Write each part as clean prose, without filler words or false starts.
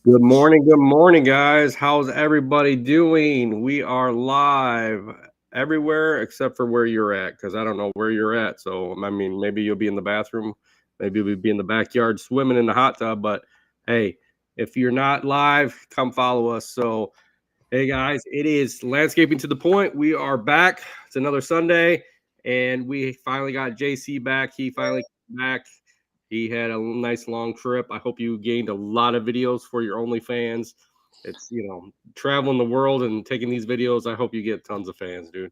Good morning, guys. How's everybody doing? We are live everywhere except for where you're at, because I don't know where you're at. So, I mean, maybe you'll be in the bathroom, maybe we'll be in the backyard swimming in the hot tub. But hey, if you're not live, come follow us. So, hey, guys, it is Landscaping to the Point. We are back. It's another Sunday, and we finally got JC back. He finally came back. He had a nice long trip. I hope you gained a lot of videos for your OnlyFans. It's, traveling the world and taking these videos. I hope you get tons of fans, dude.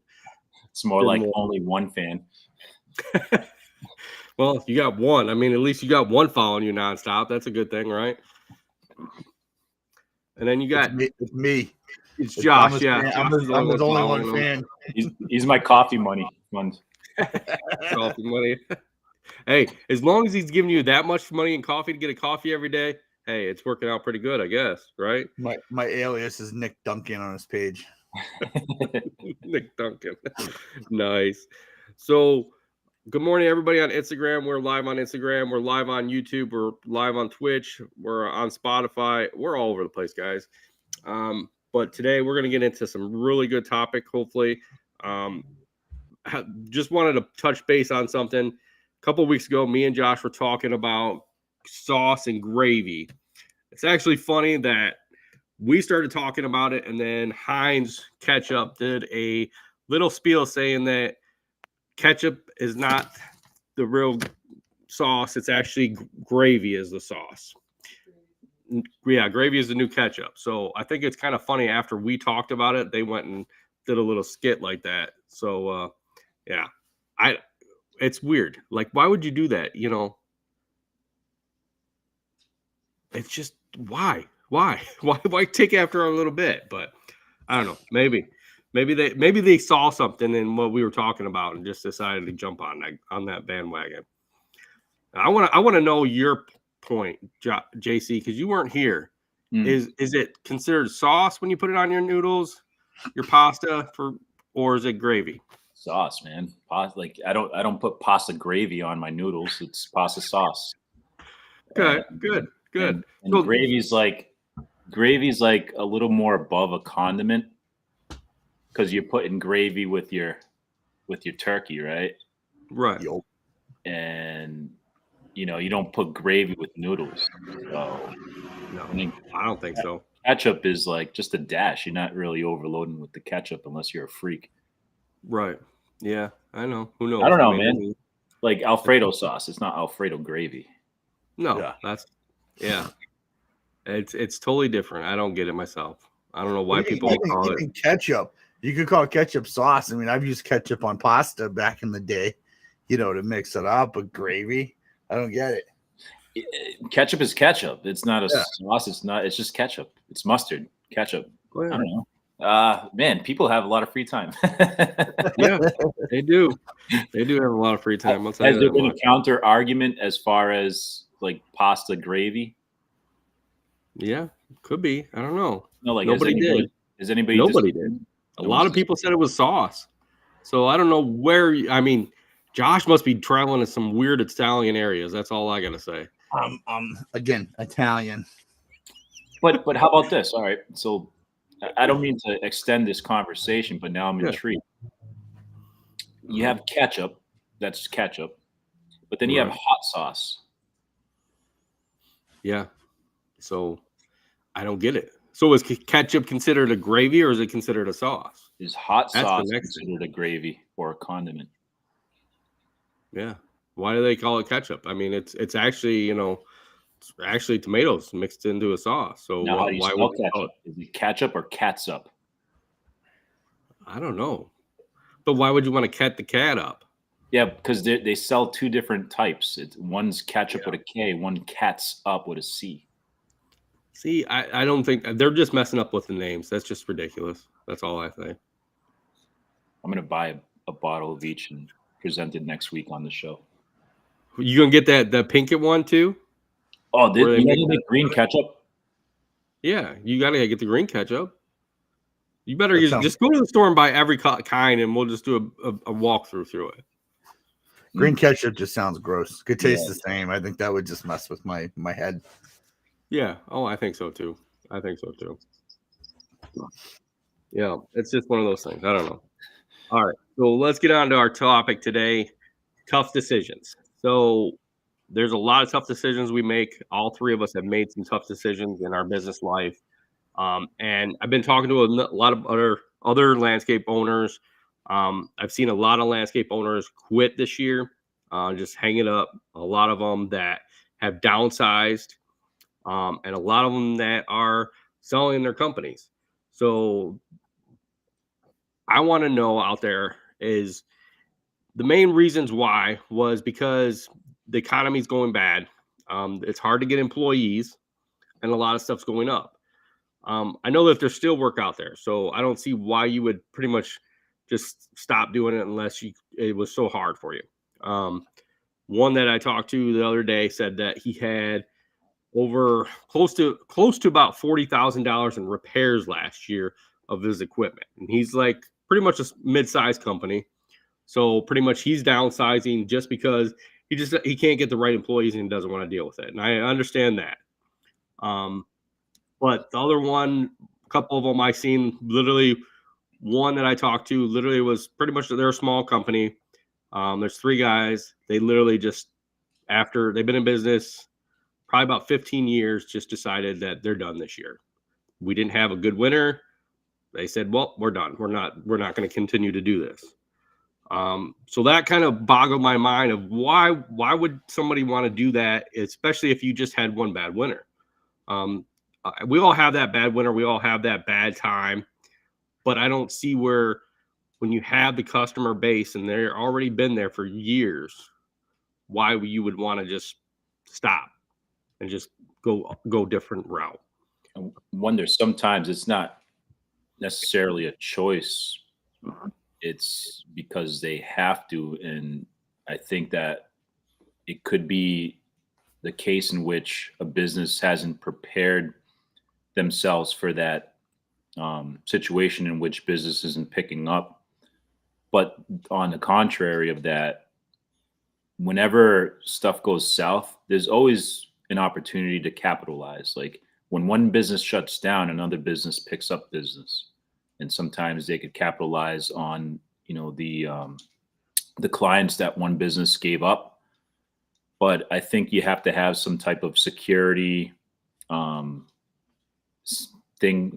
It's more like only one fan. Well, you got one. I mean, at least you got one following you nonstop. That's a good thing, right? And then you got it's me. It's Josh. I'm his only one fan. He's my coffee money fund. Coffee money. Hey, as long as he's giving you that much money in coffee to get a coffee every day, hey, it's working out pretty good, I guess, right? My alias is Nick Duncan on his page. Nick Duncan. Nice. So, good morning, everybody on Instagram. We're live on Instagram. We're live on YouTube. We're live on Twitch. We're on Spotify. We're all over the place, guys. But today we're going to get into some really good topic, hopefully. Just wanted to touch base on something. A couple of weeks ago, me and Josh were talking about sauce and gravy. It's actually funny that we started talking about it, and then Heinz Ketchup did a little spiel saying that ketchup is not the real sauce. It's actually gravy is the sauce. Yeah, gravy is the new ketchup. So I think it's kind of funny. After we talked about it, they went and did a little skit like that. So, yeah, it's weird. Like, why would you do that? It's just why take after a little bit? But I don't know. Maybe they saw something in what we were talking about and just decided to jump on that bandwagon. I want to know your point, JC, because you weren't here. Is it considered sauce when you put it on your noodles, your pasta, or is it gravy? Sauce, man. Like I don't put pasta gravy on my noodles. It's pasta sauce. Okay, good. And so, gravy's like a little more above a condiment because you're putting gravy with your turkey, right? Right. And you don't put gravy with noodles. So no, I don't think so. Ketchup is like just a dash. You're not really overloading with the ketchup unless you're a freak. Right. Yeah, I know. Who knows? I don't know, man. Like Alfredo sauce. It's not Alfredo gravy. No, it's totally different. I don't get it myself. I don't know why people call it ketchup. You could call it ketchup sauce. I mean, I've used ketchup on pasta back in the day, to mix it up. But gravy, I don't get it. Ketchup is ketchup. It's not a sauce. It's just ketchup. It's mustard. Ketchup. I don't know. Man, people have a lot of free time. Yeah, they do. They do have a lot of free time. Has there been a counter argument as far as like pasta gravy? Yeah, could be. I don't know. No, like nobody did. Is anybody? Nobody did. A lot of people said it was sauce. So I don't know where. I mean, Josh must be traveling in some weird Italian areas. That's all I gotta say. Again, Italian. But how about this? All right, so. I don't mean to extend this conversation, but now I'm intrigued. You have ketchup, that's ketchup, but then you have hot sauce. Yeah. So I don't get it. So is ketchup considered a gravy or is it considered a sauce? Is hot sauce considered a gravy or a condiment? Yeah. Why do they call it ketchup? I mean, it's actually, it's actually tomatoes mixed into a sauce. So now, why would ketchup? Is it ketchup or catsup? I don't know. But why would you want to cat the cat up? Yeah, because they sell two different types. One's ketchup with a K, one cat's up with a C. See, I don't think they're just messing up with the names. That's just ridiculous. That's all I think. I'm gonna buy a bottle of each and present it next week on the show. You gonna get the Pinkett one too? Oh, you make green ketchup? Yeah, you gotta get the green ketchup. You better just go to the store and buy every kind, and we'll just do a walkthrough through it. Green ketchup just sounds gross. Could taste the same. I think that would just mess with my head. Yeah. Oh, I think so too. Yeah, it's just one of those things. I don't know. All right. So let's get on to our topic today, tough decisions. So there's a lot of tough decisions we make. All three of us have made some tough decisions in our business life. And I've been talking to a lot of other landscape owners. I've seen a lot of landscape owners quit this year, just hang it up. A lot of them that have downsized, and a lot of them that are selling their companies. So I want to know out there is the main reasons why was because the economy's going bad. It's hard to get employees, and a lot of stuff's going up. I know that there's still work out there, so I don't see why you would pretty much just stop doing it unless it was so hard for you. One that I talked to the other day said that he had over close to about $40,000 in repairs last year of his equipment, and he's like pretty much a mid-sized company. So pretty much he's downsizing just because he can't get the right employees and he doesn't want to deal with it, and I understand that. But the other one, a couple of them I seen, literally one that I talked to, literally was pretty much they're a small company. There's three guys. They literally just after they've been in business probably about 15 years, just decided that they're done this year. We didn't have a good winter. They said, "Well, we're done. We're not going to continue to do this." So that kind of boggled my mind of why would somebody want to do that, especially if you just had one bad winter. We all have that bad winter. We all have that bad time, but I don't see where when you have the customer base and they're already been there for years, why you would want to just stop and just go different route. I wonder sometimes it's not necessarily a choice. It's because they have to. And I think that it could be the case in which a business hasn't prepared themselves for that situation in which business isn't picking up. But on the contrary of that, whenever stuff goes south, there's always an opportunity to capitalize. Like when one business shuts down, another business picks up business, and sometimes they could capitalize on the clients that one business gave up. But I think you have to have some type of security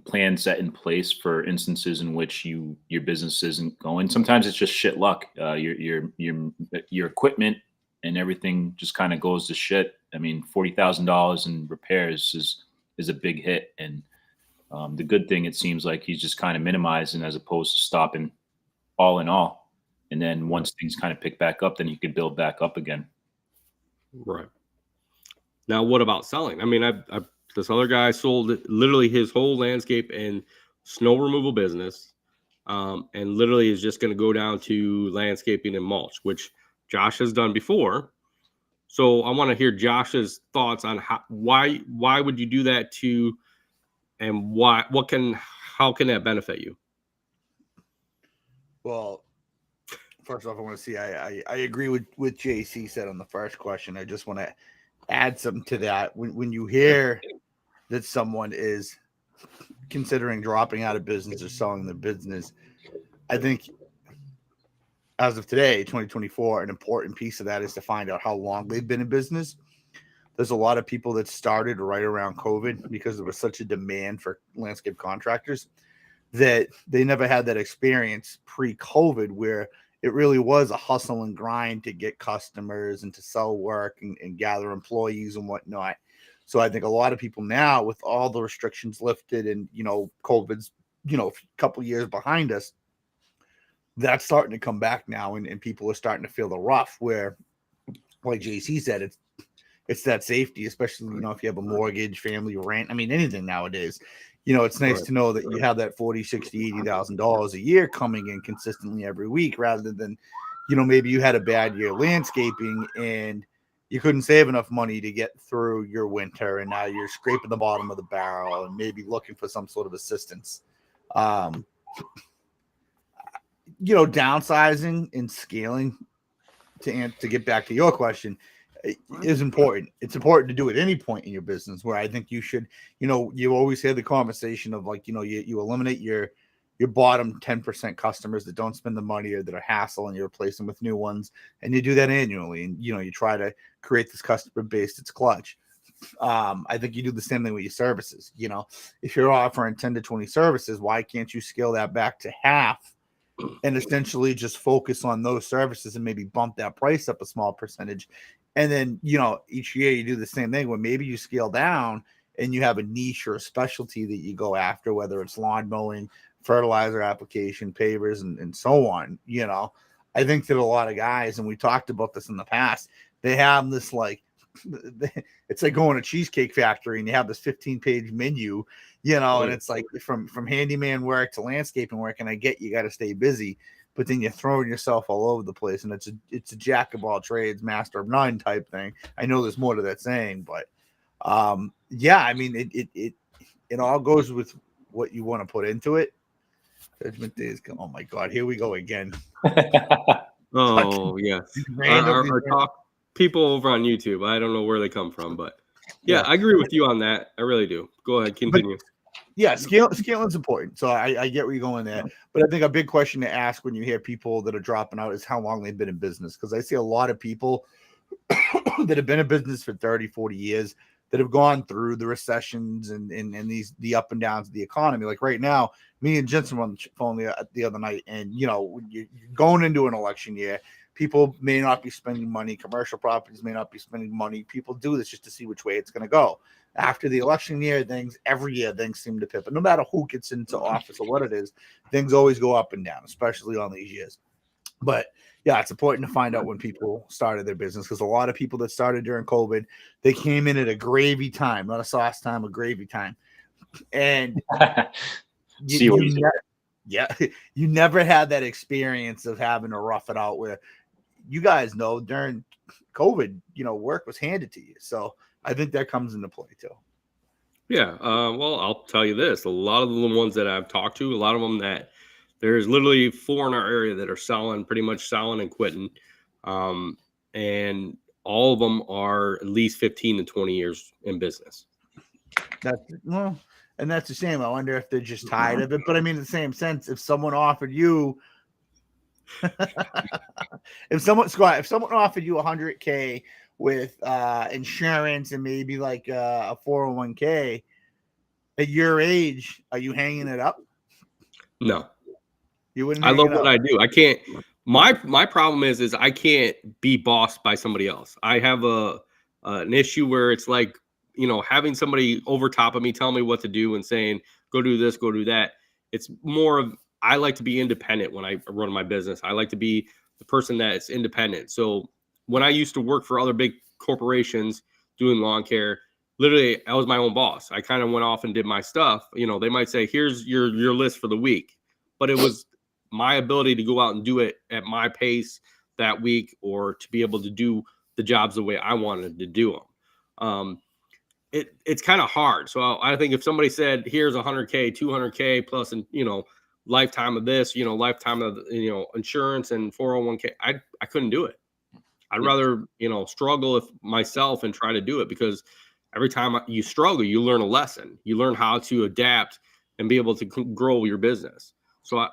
plan set in place for instances in which your business isn't going. Sometimes it's just shit luck. Your equipment and everything just kind of goes to shit. I mean, $40,000 in repairs is a big hit, and the good thing, it seems like he's just kind of minimizing as opposed to stopping all in all. And then once things kind of pick back up, then you could build back up again. Right. Now, what about selling? I mean, this other guy sold literally his whole landscape and snow removal business, and literally is just going to go down to landscaping and mulch, which Josh has done before. So I want to hear Josh's thoughts on why would you do that and how can that benefit you? Well, first off, I want to see. I agree with JC said on the first question. I just want to add something to that. When you hear that someone is considering dropping out of business or selling their business, I think as of today, 2024, an important piece of that is to find out how long they've been in business. There's a lot of people that started right around COVID because there was such a demand for landscape contractors that they never had that experience pre-COVID where it really was a hustle and grind to get customers and to sell work and gather employees and whatnot. So I think a lot of people now, with all the restrictions lifted and, COVID's, a couple years behind us, that's starting to come back now. And people are starting to feel the rough where, like JC said, it's that safety, especially, if you have a mortgage, family, rent. I mean, anything nowadays, it's nice to know that you have that $40,000, $60,000, $80,000 a year coming in consistently every week, rather than, maybe you had a bad year landscaping and you couldn't save enough money to get through your winter, and now you're scraping the bottom of the barrel and maybe looking for some sort of assistance. Downsizing and scaling, to get back to your question, is important. It's important to do at any point in your business, where I think you should, you always hear the conversation of like, you eliminate your bottom 10% customers that don't spend the money or that are hassle, and you replace them with new ones. And you do that annually. And, you try to create this customer base that's clutch. I think you do the same thing with your services. If you're offering 10 to 20 services, why can't you scale that back to half and essentially just focus on those services and maybe bump that price up a small percentage? And then, each year you do the same thing where maybe you scale down and you have a niche or a specialty that you go after, whether it's lawn mowing, fertilizer application, pavers, and so on. I think that a lot of guys, and we talked about this in the past, they have this like, it's like going to Cheesecake Factory and you have this 15-page menu, and it's like from handyman work to landscaping work. And I get you got to stay busy, but then you're throwing yourself all over the place, and it's a jack of all trades, master of none type thing. I know there's more to that saying, but yeah, I mean, it all goes with what you want to put into it. Judgment Day is coming. Oh my God, here we go again. Oh yes, our talk people over on YouTube. I don't know where they come from, but yeah, I agree with you on that. I really do. Go ahead, continue. Yeah, scaling is important. So I get where you're going there. But I think a big question to ask when you hear people that are dropping out is how long they've been in business. Because I see a lot of people that have been in business for 30, 40 years that have gone through the recessions and the up and downs of the economy. Like right now, me and Jensen were on the phone the other night, and you're going into an election year. People may not be spending money. Commercial properties may not be spending money. People do this just to see which way it's going to go. After the election year, every year things seem to pivot. No matter who gets into office or what it is, things always go up and down, especially on these years. But yeah, it's important to find out when people started their business, because a lot of people that started during COVID, they came in at a gravy time, not a sauce time, a gravy time. And you never had that experience of having to rough it out, where you guys know during COVID, work was handed to you. So I think that comes into play too. Yeah. Well, I'll tell you this. A lot of the ones that I've talked to, a lot of them that there's literally 4 in our area that are pretty much selling and quitting. And all of them are at least 15 to 20 years in business. And that's a shame. I wonder if they're just tired of it. But I mean, in the same sense, if someone offered you, if someone offered you $100K with insurance and maybe like a 401k at your age, are you hanging it up? No, you wouldn't. I love what I do. I can't. My problem is I can't be bossed by somebody else. I have an issue where it's like, having somebody over top of me telling me what to do and saying, go do this, go do that. It's more of, I like to be independent when I run my business. I like to be the person that's independent. So when I used to work for other big corporations doing lawn care, literally I was my own boss. I kind of went off and did my stuff. They might say, here's your list for the week, but it was my ability to go out and do it at my pace that week, or to be able to do the jobs the way I wanted to do them. It's kind of hard. So I think if somebody said, here's $100K, $200K plus, and lifetime of this, lifetime of insurance and 401K, I couldn't do it. I'd rather struggle with myself and try to do it, because every time you struggle, you learn a lesson. You learn how to adapt and be able to grow your business. So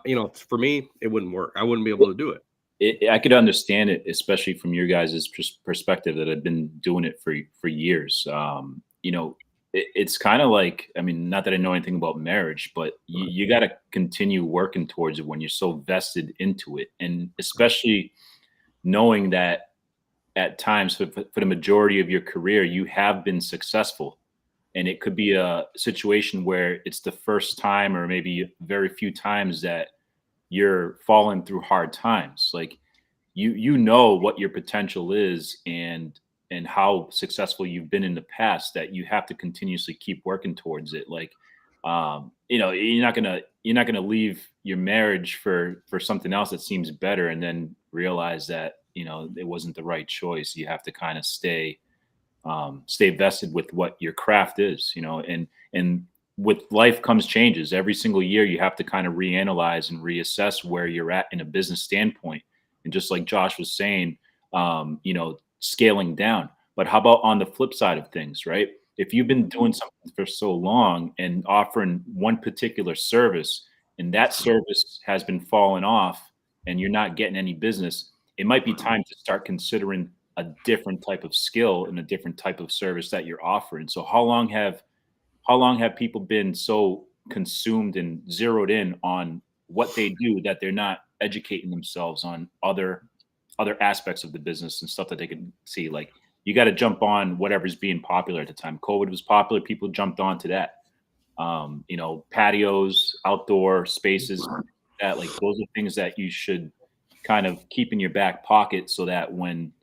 for me, it wouldn't work. I wouldn't be able to do it. I could understand it, especially from your guys' perspective that have been doing it for years. It's kind of like, I mean, not that I know anything about marriage, but you got to continue working towards it when you're so vested into it. And especially knowing that at times for the majority of your career, you have been successful. And it could be a situation where it's the first time, or maybe very few times, that you're falling through hard times. Like you know what your potential is and how successful you've been in the past, that you have to continuously keep working towards it. Like, you're not gonna leave your marriage for something else that seems better, and then realize that, it wasn't the right choice. You have to kind of stay vested with what your craft is, and with life comes changes. Every single year, you have to kind of reanalyze and reassess where you're at in a business standpoint. And just like Josh was saying, scaling down. But how about on the flip side of things, right? If you've been doing something for so long and offering one particular service, and that service has been falling off and you're not getting any business, it might be time to start considering a different type of skill and a different type of service that you're offering. So how long have people been so consumed and zeroed in on what they do that they're not educating themselves on other aspects of the business and stuff that they can see? Like, you got to jump on whatever's being popular at the time. COVID was popular. People jumped onto that. Patios, outdoor spaces, that, like, those are things that you should kind of keep in your back pocket so that when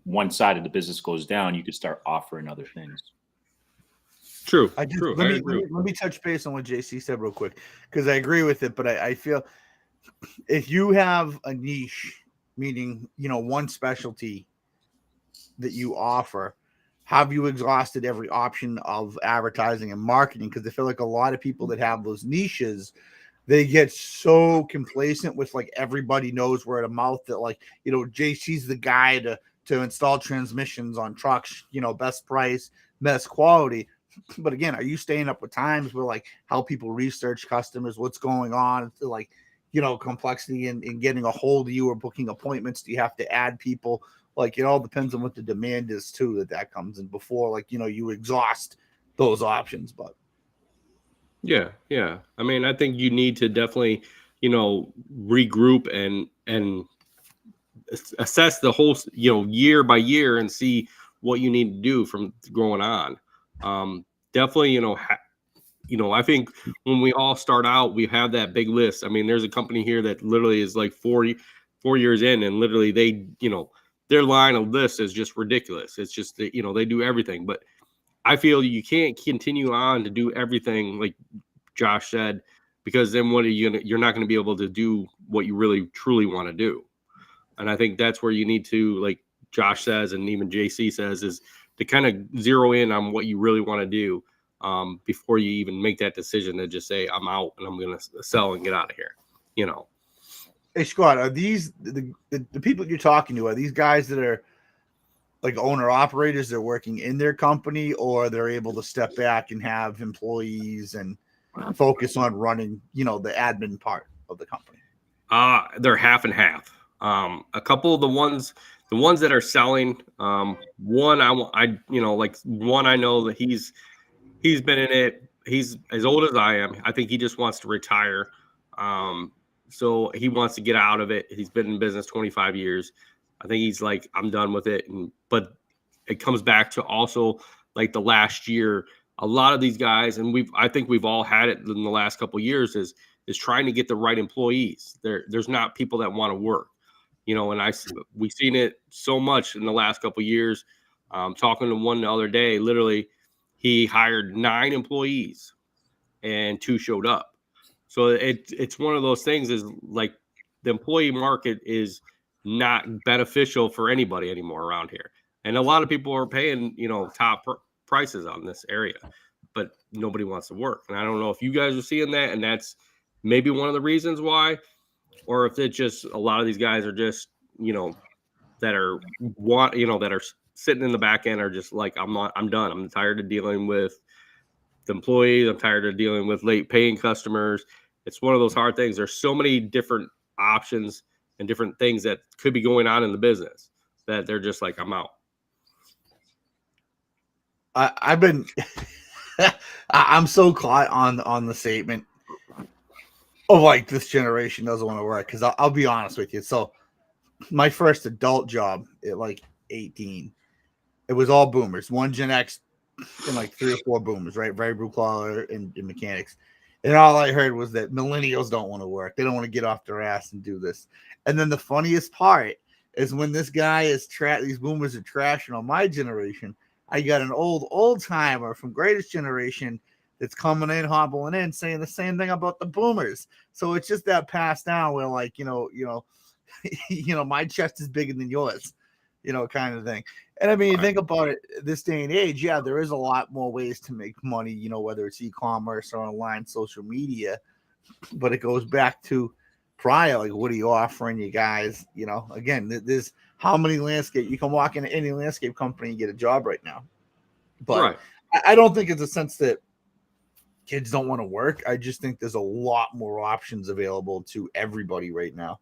one side of the business goes down, you could start offering other things. True. Let me touch base on what JC said real quick, because I agree with it. But I feel if you have a niche, meaning, one specialty that you offer, have you exhausted every option of advertising and marketing? Because I feel like a lot of people that have those niches, they get so complacent with, like, everybody knows word of mouth that, like, JC's the guy to install transmissions on trucks, best price, best quality. But again, are you staying up with times with, like, how people research customers, what's going on, like, complexity in getting a hold of you or booking appointments? Do you have to add people? Like, it all depends on what the demand is too, that comes in before, like, you exhaust those options. But yeah. I mean, I think you need to definitely, regroup and assess the whole, year by year and see what you need to do from going on. Definitely, I think when we all start out, we have that big list. I mean, there's a company here that literally is like 4 years in, and literally they, their line of list is just ridiculous. It's just that, they do everything. But I feel you can't continue on to do everything, like Josh said, because then what are you gonna? You're not going to be able to do what you really truly want to do. And I think that's where you need to, like Josh says, and even JC says, is to kind of zero in on what you really want to do before you even make that decision to just say, I'm out and I'm going to sell and get out of here. Hey, Scott, are these the people you're talking to? Are these guys that are like owner operators? They're working in their company, or they're able to step back and have employees and focus on running, the admin part of the company? They're half and half. A couple of the ones that are selling, one I know that he's been in it. He's as old as I am. I think he just wants to retire. So he wants to get out of it. He's been in business 25 years. I think he's like, I'm done with it. But it comes back to also, like, the last year, a lot of these guys, and I think we've all had it in the last couple of years, is trying to get the right employees. There's not people that want to work, and we've seen it so much in the last couple of years. Talking to one the other day, literally, he hired 9 employees and 2 showed up. So it's one of those things, is like, the employee market is not beneficial for anybody anymore around here. And a lot of people are paying, top prices on this area, but nobody wants to work. And I don't know if you guys are seeing that, and that's maybe one of the reasons why, or if it's just a lot of these guys are just, that are sitting in the back end are just like, I'm done. I'm tired of dealing with the employees. I'm tired of dealing with late paying customers. It's one of those hard things. There's so many different options and different things that could be going on in the business that they're just like, I'm out. I've been, I'm so caught on the statement of, like, this generation doesn't want to work. Because I'll be honest with you. So my first adult job at like 18, it was all boomers, one Gen X and like 3 or 4 boomers, right? Very blue collar and mechanics. And all I heard was that millennials don't want to work. They don't want to get off their ass and do this. And then the funniest part is when this guy is these boomers are trashing on my generation, I got an old timer from Greatest Generation that's coming in, hobbling in, saying the same thing about the boomers. So it's just that passed down where, like, my chest is bigger than yours, kind of thing. And I mean, you think about it, this day and age, yeah, there is a lot more ways to make money, whether it's e-commerce or online social media, but it goes back to prior, like, what are you offering you guys? You know, again, there's how many landscape you can walk into any landscape company and get a job right now. But Right. I don't think it's a sense that kids don't want to work. I just think there's a lot more options available to everybody right now.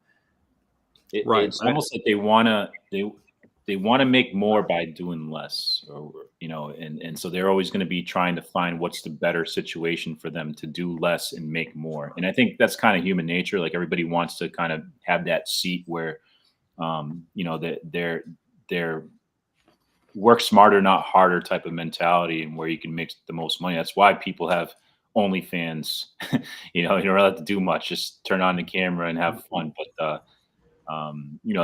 Right. It's almost like they want to make more by doing less, or and so they're always going to be trying to find what's the better situation for them to do less and make more. And I think that's kind of human nature. Like, everybody wants to kind of have that seat where that they're work smarter, not harder type of mentality, and where you can make the most money. That's why people have OnlyFans. You don't really have to do much; just turn on the camera and have fun. But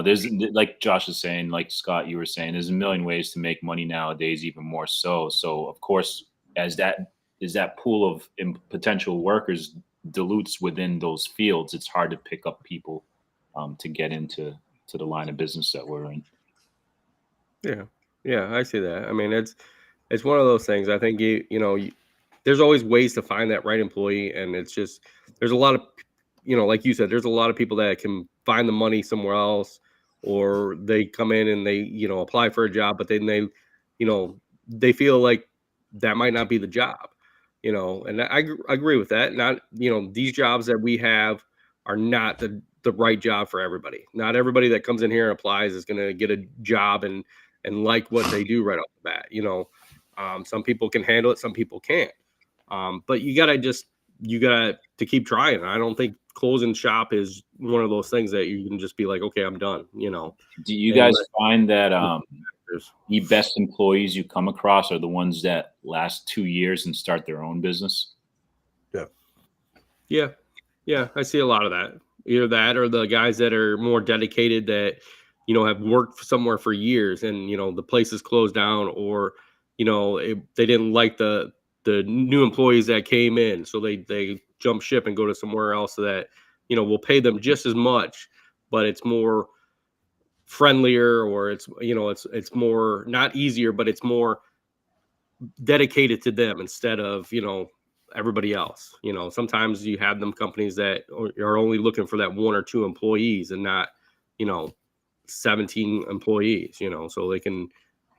there's, like Josh is saying, like Scott, you were saying, there's a million ways to make money nowadays, even more so. So of course, as that pool of potential workers dilutes within those fields, it's hard to pick up people to get into the line of business that we're in. Yeah, I see that. I mean, it's one of those things. I think there's always ways to find that right employee, and it's just there's a lot of like you said, there's a lot of people that can find the money somewhere else, or they come in and they apply for a job, but then they feel like that might not be the job, and I agree with that. Not these jobs that we have are not the right job for everybody. Not everybody that comes in here and applies is going to get a job and like what they do right off the bat. Some people can handle it, some people can't. But you gotta to keep trying. I don't think closing shop is one of those things that you can just be like, okay, I'm done. Do you guys find that the best employees you come across are the ones that last 2 years and start their own business? Yeah, I see a lot of that. Either that or the guys that are more dedicated that have worked somewhere for years, and the place is closed down, or they didn't like the new employees that came in, so they jump ship and go to somewhere else that will pay them just as much, but it's more friendlier, or it's it's more, not easier, but it's more dedicated to them instead of everybody else. Sometimes you have them companies that are only looking for that 1 or 2 employees and not 17 employees, so they can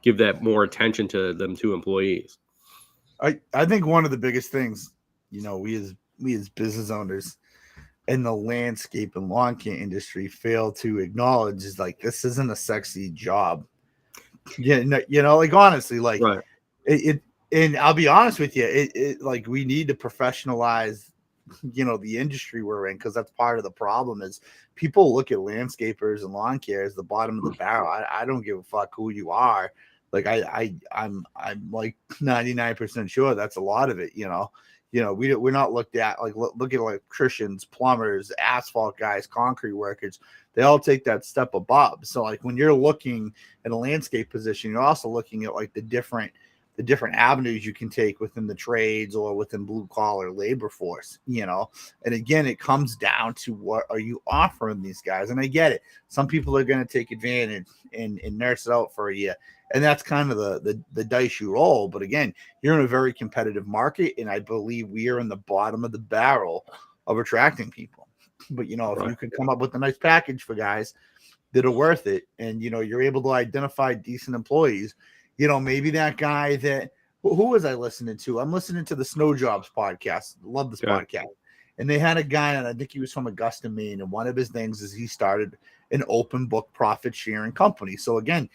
give that more attention to them 2 employees. I think one of the biggest things, we as business owners in the landscape and lawn care industry fail to acknowledge is, like, this isn't a sexy job. Like, honestly, like, right. it and I'll be honest with you, it like, we need to professionalize the industry we're in, because that's part of the problem. Is people look at landscapers and lawn care as the bottom of the barrel. I don't give a fuck who you are. Like, I'm like 99% sure that's a lot of it. We're not looked at like, look at electricians, plumbers, asphalt guys, concrete workers. They all take that step above. So, like, when you're looking at a landscape position, you're also looking at, like, the different avenues you can take within the trades or within blue collar labor force, and again, it comes down to what are you offering these guys? And I get it. Some people are going to take advantage and nurse it out for a year. And that's kind of the dice you roll. But again, you're in a very competitive market, and I believe we are in the bottom of the barrel of attracting people. But, if you could come up with a nice package for guys that are worth it, and, you're able to identify decent employees, maybe that guy that, who was I listening to? I'm listening to the Snow Jobs podcast. Love this podcast. And they had a guy, and I think he was from Augusta, Maine. And one of his things is he started an open book profit sharing company. So again,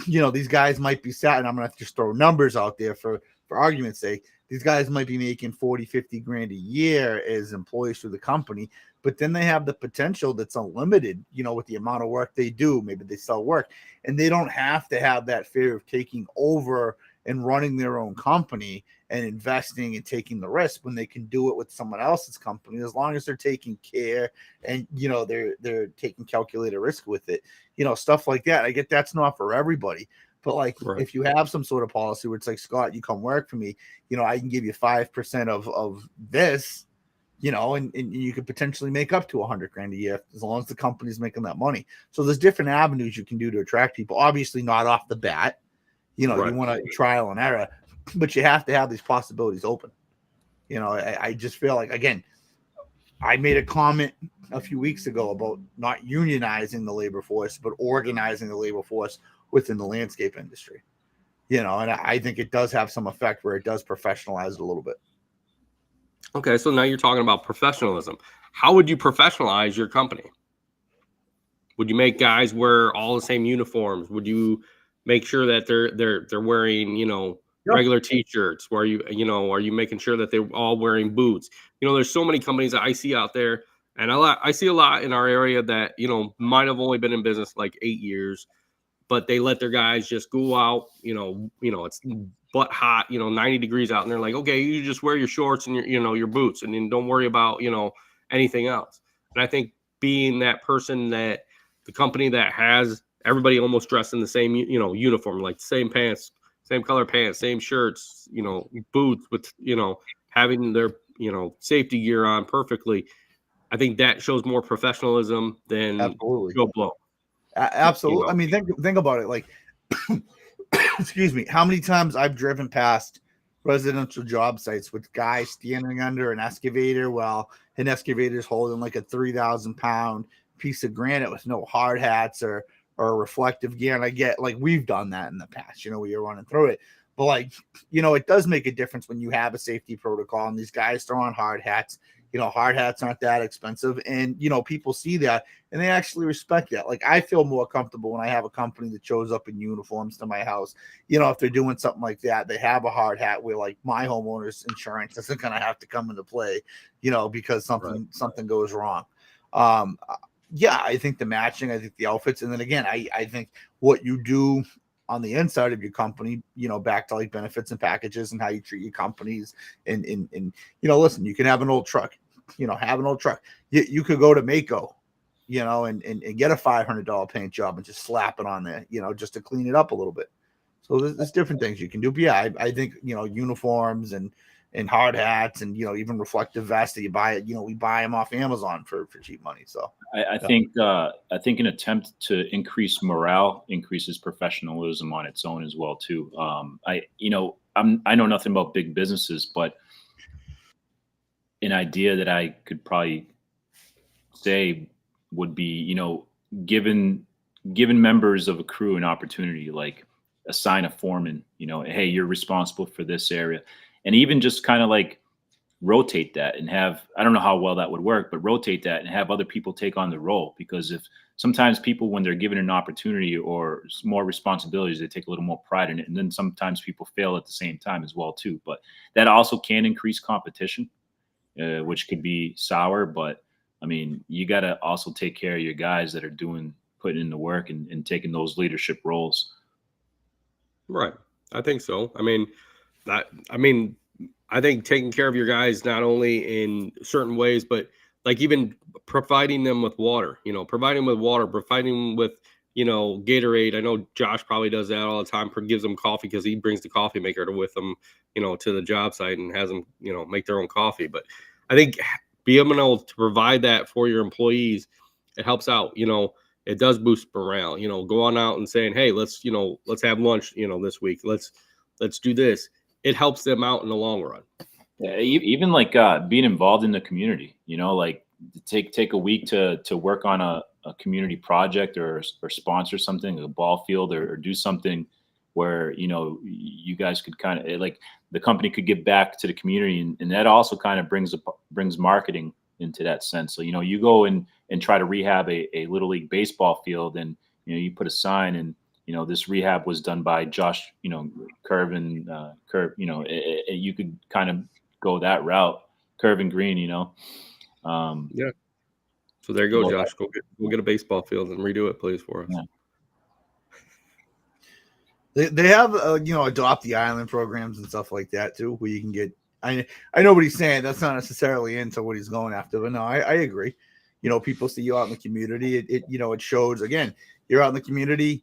these guys might be sat, and I'm going to have to just throw numbers out there for argument's sake. These guys might be making 40, 50 grand a year as employees through the company, but then they have the potential that's unlimited, with the amount of work they do. Maybe they sell work, and they don't have to have that fear of taking over and running their own company and investing and taking the risk, when they can do it with someone else's company, as long as they're taking care and, they're taking calculated risk with it, stuff like that. I get that's not for everybody. But, like, if you have some sort of policy where it's like, Scott, you come work for me, I can give you 5% of this, and you could potentially make up to 100 grand a year, as long as the company's making that money. So there's different avenues you can do to attract people. Obviously not off the bat, you want to trial and error, but you have to have these possibilities open. I just feel like, again, I made a comment a few weeks ago about not unionizing the labor force, but organizing the labor force within the landscape industry. And I think it does have some effect where it does professionalize it a little bit. Okay, so now you're talking about professionalism. How would you professionalize your company? Would you make guys wear all the same uniforms? Would you make sure that they're wearing, regular t-shirts? Are you making sure that they're all wearing boots? There's so many companies that I see out there, and I see a lot in our area that, might have only been in business like 8 years, but they let their guys just go out, it's butt hot, 90 degrees out, and they're like, okay, you just wear your shorts and your boots, and then don't worry about, anything else. And I think being that person, that the company that has everybody almost dressed in the same, uniform, like same pants, same color pants, same shirts, boots with, having their, safety gear on perfectly. I think that shows more professionalism than Absolutely. Joe Blow. Absolutely. I mean, think about it. Like, excuse me, how many times I've driven past residential job sites with guys standing under an excavator while an excavator is holding like a 3,000-pound piece of granite with no hard hats or reflective gear. And I get, like, we've done that in the past, where you're running through it. But, like, it does make a difference when you have a safety protocol and these guys throw on hard hats. Hard hats aren't that expensive. And, people see that and they actually respect that. Like, I feel more comfortable when I have a company that shows up in uniforms to my house. If they're doing something like that, they have a hard hat where, like, my homeowner's insurance isn't going to have to come into play, because something goes wrong. Yeah, I think the matching, I think the outfits. And then again, I think what you do on the inside of your company, back to like benefits and packages and how you treat your companies. And listen, you can have an old truck, have an old truck. You could go to Mako, and get a $500 paint job and just slap it on there, just to clean it up a little bit. So there's different things you can do. But yeah, I think, uniforms and hard hats and, even reflective vests that you buy, we buy them off Amazon for cheap money. So I think an attempt to increase morale increases professionalism on its own as well too. I know nothing about big businesses, but an idea that I could probably say would be, given members of a crew an opportunity, like assign a foreman, hey, you're responsible for this area. And even just kind of like rotate that and have, I don't know how well that would work, but rotate that and have other people take on the role. Because if sometimes people, when they're given an opportunity or more responsibilities, they take a little more pride in it. And then sometimes people fail at the same time as well too. But that also can increase competition, which could be sour. But I mean, you got to also take care of your guys that are putting in the work and taking those leadership roles. Right. I think so. I think taking care of your guys, not only in certain ways, but like even providing them with water, providing with, Gatorade. I know Josh probably does that all the time, gives them coffee because he brings the coffee maker with him, to the job site and has them, make their own coffee. But I think being able to provide that for your employees, it helps out, it does boost morale, going out and saying, hey, let's have lunch, this week. Let's do this. It helps them out in the long run. Yeah, even like being involved in the community, like take a week to work on a community project or sponsor something, a ball field, or do something where, you guys could kind of, like, the company could give back to the community. And that also kind of brings marketing into that sense. So, you go and try to rehab a little league baseball field, and, you put a sign, and, this rehab was done by Josh, Curve, you could kind of go that route, Curve and Green, Yeah. So there you go, Josh. Go get a baseball field and redo it, please, for us. Yeah. They have, adopt the island programs and stuff like that too, where you can get. I know what he's saying. That's not necessarily into what he's going after, but no, I agree. People see you out in the community. It shows. Again, you're out in the community.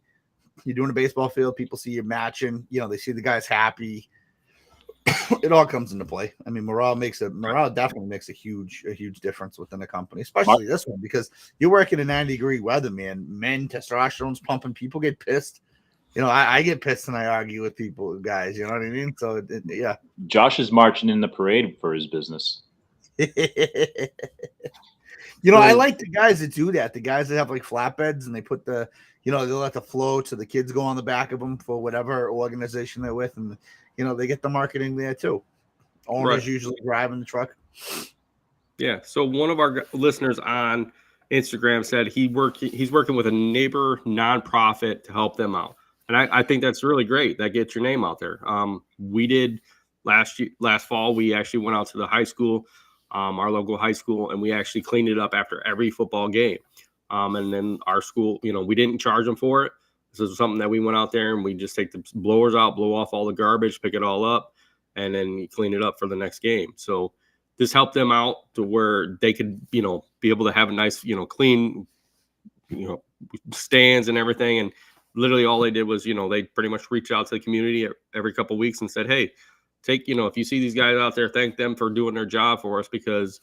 You're doing a baseball field. People see you matching. They see the guys happy. It all comes into play. I mean, morale definitely makes a huge difference within a company, especially this one, because you're working in 90-degree weather, man. Men, testosterone's pumping. People get pissed. I get pissed and I argue with people, guys. You know what I mean? So yeah. Josh is marching in the parade for his business. You know, I like the guys that do that. The guys that have like flatbeds and they put the, you know, they let the float so the kids go on the back of them for whatever organization they're with, and you know they get the marketing there too. Owners usually driving the truck. Yeah. So one of our listeners on Instagram said he's working with a neighbor nonprofit to help them out, and I think that's really great. That gets your name out there. We did last fall. We actually went out to the high school, our local high school, and we actually cleaned it up after every football game. And then our school, you know, we didn't charge them for it. This is something that we went out there and we just take the blowers out, blow off all the garbage, pick it all up, and then you clean it up for the next game. So this helped them out to where they could, you know, be able to have a nice, you know, clean, you know, stands and everything. And literally all they did was, you know, they pretty much reached out to the community every couple of weeks and said, hey, you know, if you see these guys out there, thank them for doing their job for us, because,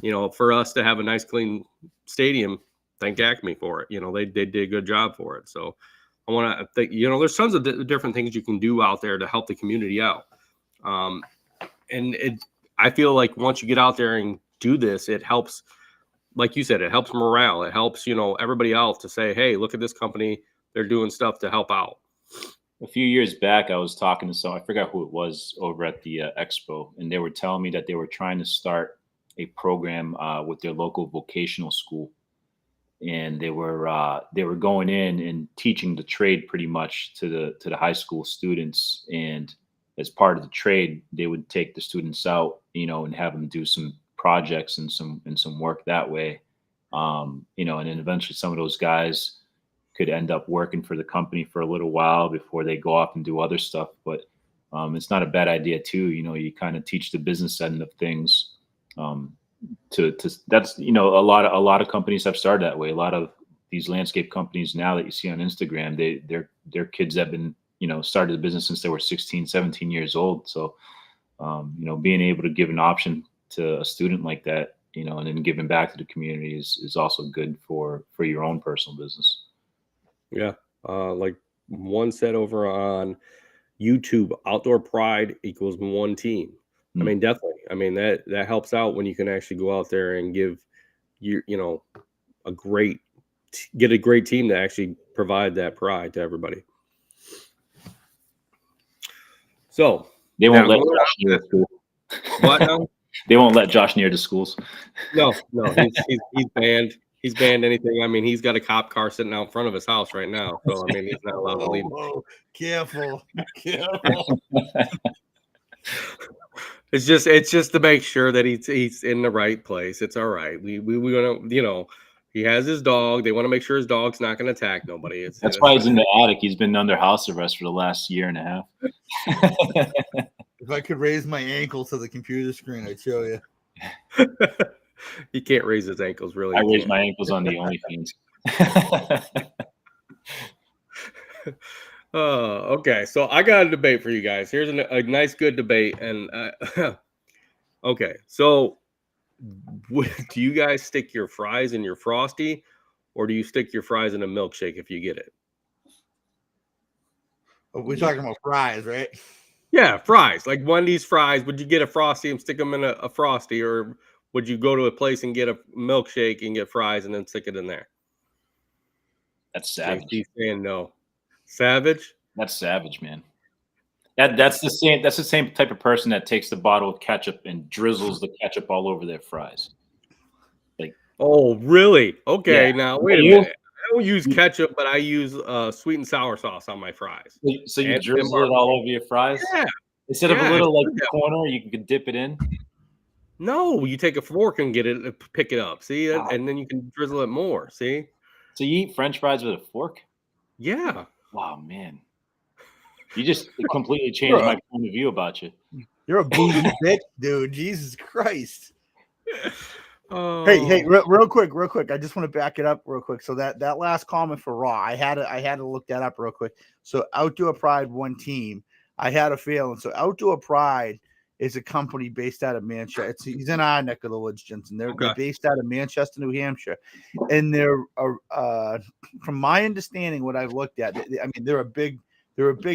you know, for us to have a nice, clean stadium, thank Acme for it. You know, they did a good job for it. So I want to think, you know, there's tons of different things you can do out there to help the community out. I feel like once you get out there and do this, it helps, like you said, it helps morale. It helps, you know, everybody else to say, hey, look at this company. They're doing stuff to help out. A few years back, I was talking to someone, I forgot who it was, over at the expo, and they were telling me that they were trying to start a program with their local vocational school. And they were going in and teaching the trade pretty much to the high school students. And as part of the trade, they would take the students out, you know, and have them do some projects and some work that way. You know, and then eventually some of those guys could end up working for the company for a little while before they go off and do other stuff. But it's not a bad idea too. You know, you kind of teach the business end of things. To that's, you know, a lot of companies have started that way. A lot of these landscape companies now that you see on Instagram, their kids have been, you know, started the business since they were 16, 17 years old. So, you know, being able to give an option to a student like that, you know, and then giving back to the community is also good for your own personal business. Yeah. Like one said over on YouTube, outdoor pride equals one team. I mean, definitely. I mean, that helps out when you can actually go out there and give you know, get a great team to actually provide that pride to everybody. So they won't let Josh near the school. What now? They won't let Josh near the schools. No, he's banned. He's banned anything. I mean, he's got a cop car sitting out in front of his house right now. So I mean, he's not allowed to leave. Whoa, careful. It's just to make sure that he's in the right place. It's all right. We want to, you know, he has his dog. They want to make sure his dog's not going to attack nobody. That's why he's in the attic. He's been under house arrest for the last year and a half. If I could raise my ankle to the computer screen, I'd show you. He can't raise his ankles, really. I raise my ankles on the OnlyFans. Okay, so I got a debate for you guys. Here's a nice, good debate. And okay, so do you guys stick your fries in your Frosty, or do you stick your fries in a milkshake if you get it? We're talking about fries, right? Yeah, fries. Like Wendy's fries. Would you get a Frosty and stick them in a Frosty, or would you go to a place and get a milkshake and get fries and then stick it in there? That's savage. He's saying no. Savage? That's savage, man. That's the same type of person that takes the bottle of ketchup and drizzles the ketchup all over their fries. Like, oh, really? Okay, yeah. Now wait a minute. I don't use ketchup, but I use sweet and sour sauce on my fries. So you drizzle it all over your fries? Yeah. Instead of a little like corner, you can dip it in. No, you take a fork and pick it up. See, and then you can drizzle it more. See. So you eat French fries with a fork? Yeah. Wow, man. You just completely changed my point of view about you. You're a bougie bitch, dude. Jesus Christ. Hey, real quick. I just want to back it up real quick. So that last comment for Raw, I had to look that up real quick. So Outdoor Pride, one team. I had a feeling. So Outdoor Pride is a company based out of Manchester. He's in our neck of the woods, Jensen. They're based out of Manchester, New Hampshire, and they're from my understanding, what I've looked at, I mean, they're a big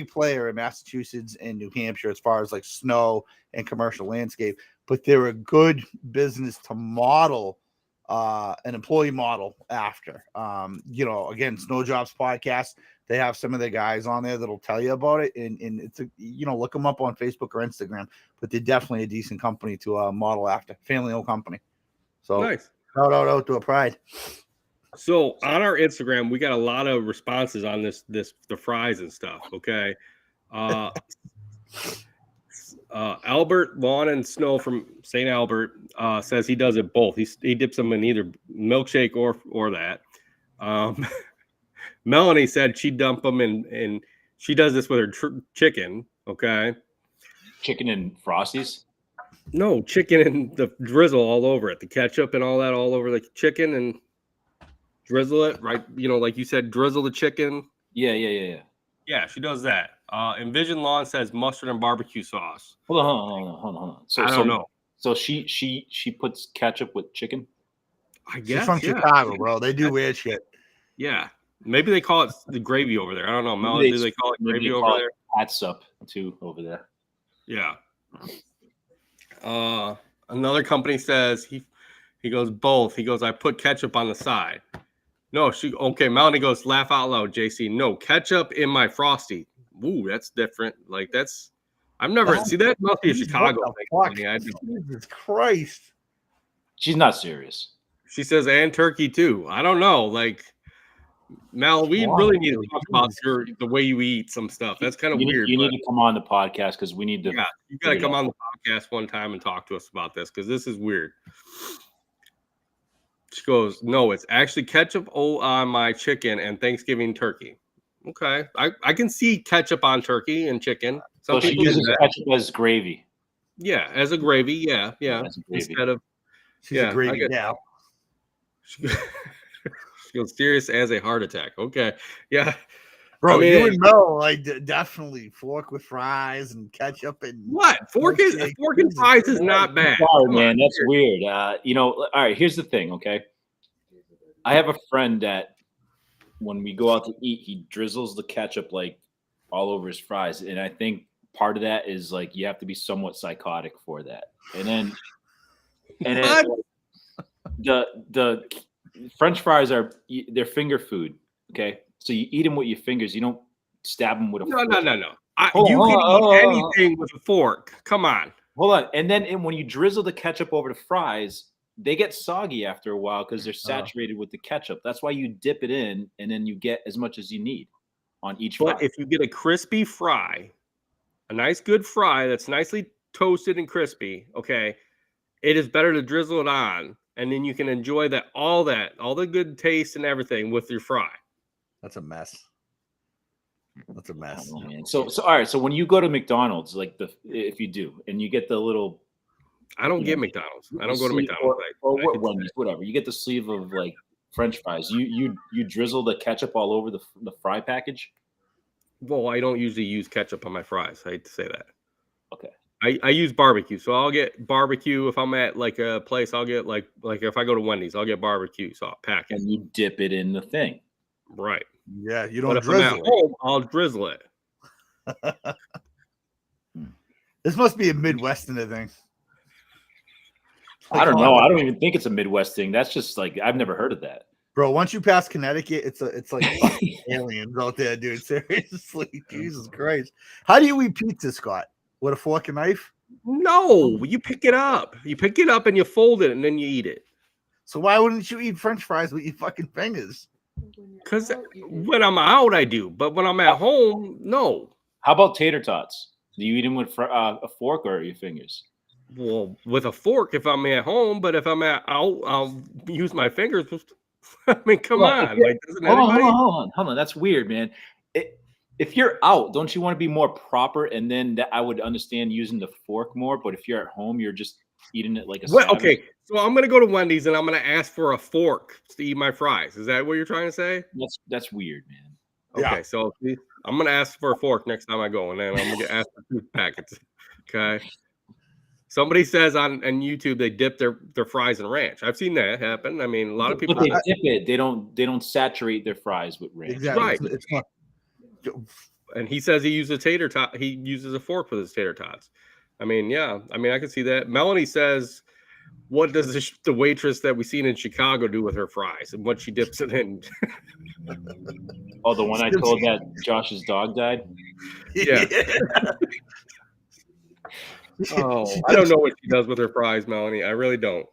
player in Massachusetts and New Hampshire as far as like snow and commercial landscape. but they're a good business to model an employee model after. Again, Snow Jobs Podcast, they have some of the guys on there that'll tell you about it, and it's look them up on Facebook or Instagram, but they're definitely a decent company to model after, family-owned company. So Nice. shout out to a Pride. So on our Instagram, we got a lot of responses on the fries and stuff. Okay. Albert Lawn and Snow from St. Albert says he does it both. He dips them in either milkshake or that. Melanie said she dump them in she does this with her chicken. Okay. Chicken and Frosties? No, chicken and the drizzle all over it. The ketchup and all that all over the chicken and drizzle it, right? Like you said, drizzle the chicken. Yeah. Yeah, she does that. Envision Lawn says mustard and barbecue sauce. Hold on. I don't know. So she puts ketchup with chicken? I guess She's from Chicago, bro. They do weird shit. Yeah. Maybe they call it the gravy over there. I don't know. Melanie, do they call it gravy over there? Catsup too over there. Yeah. Another company says he goes both. He goes, I put ketchup on the side. No, Melanie goes, laugh out loud, JC. No, ketchup in my Frosty. Ooh, that's different. Like I've never see that must be a Chicago thing. Jesus Christ. She's not serious. She says, and turkey too. I don't know. Like Mel, we really need to talk about the way you eat some stuff. That's kind of weird. You need to come on the podcast because we need to. Yeah, you got to come on the podcast one time and talk to us about this because this is weird. She goes, no, it's actually ketchup on my chicken and Thanksgiving turkey. Okay, I can see ketchup on turkey and chicken. So she uses ketchup as gravy. Yeah, as a gravy. Yeah. Instead of she's a gravy gal. She goes serious as a heart attack. Okay, yeah, bro. You and Mel definitely fork with fries and ketchup and what? Fork and fries is not bad. Sorry, man, that's weird. All right. Here's the thing. Okay, I have a friend that when we go out to eat, he drizzles the ketchup like all over his fries, and I think part of that is like you have to be somewhat psychotic for that. And then the French fries they're finger food. Okay, so you eat them with your fingers. You don't stab them with a fork. No. You can eat anything with a fork. Come on. Hold on. And then when you drizzle the ketchup over the fries, they get soggy after a while because they're saturated with the ketchup. That's why you dip it in, and then you get as much as you need on each fry. But if you get a crispy fry, a nice good fry that's nicely toasted and crispy, okay, it is better to drizzle it on, and then you can enjoy all the good taste and everything with your fry. That's a mess. Oh, man. So all right. So when you go to McDonald's, if you do, and you get the little, I don't get McDonald's. I don't go to McDonald's. Or Wendy's, whatever. You get the sleeve of like French fries. You drizzle the ketchup all over the fry package. Well, I don't usually use ketchup on my fries. I hate to say that. Okay. I use barbecue, so I'll get barbecue if I'm at like a place. I'll get like if I go to Wendy's, I'll get barbecue sauce packet. And you dip it in the thing. Right. Yeah, you don't. But if I'm at home, I'll drizzle it. This must be a Midwestern thing. I don't know. I don't even think it's a Midwest thing. That's just like I've never heard of that. Bro, once you pass Connecticut, it's like aliens out there, dude. Seriously, Jesus Christ. How do you eat pizza, Scott? With a fork and knife? No, you pick it up. You pick it up and you fold it and then you eat it. So why wouldn't you eat French fries with your fucking fingers? Because when I'm out, I do. But when I'm at home, no. How about tater tots? Do you eat them with a fork or your fingers? Well, with a fork if I'm at home, but if I'm out, I'll use my fingers. I mean, come on. Like, doesn't anybody? Hold on. That's weird, man. If you're out, don't you want to be more proper? And then I would understand using the fork more. But if you're at home, you're just eating it like a savage. Okay, so I'm gonna go to Wendy's and I'm gonna ask for a fork to eat my fries. Is that what you're trying to say? That's weird, man. Okay, so I'm gonna ask for a fork next time I go, and then I'm gonna ask for 2 packets. Okay. Somebody says on YouTube they dip their fries in ranch. I've seen that happen. I mean, a lot of people but they dip it. They don't saturate their fries with ranch. Exactly. Right. It's not. And he says he uses a tater tot. He uses a fork with his tater tots. I mean, yeah. I mean, I can see that. Melanie says, "What does the waitress that we seen in Chicago do with her fries and what she dips it in?" Oh, the one I told that Josh's dog died. Yeah. Oh, I don't know what she does with her fries, Melanie. I really don't.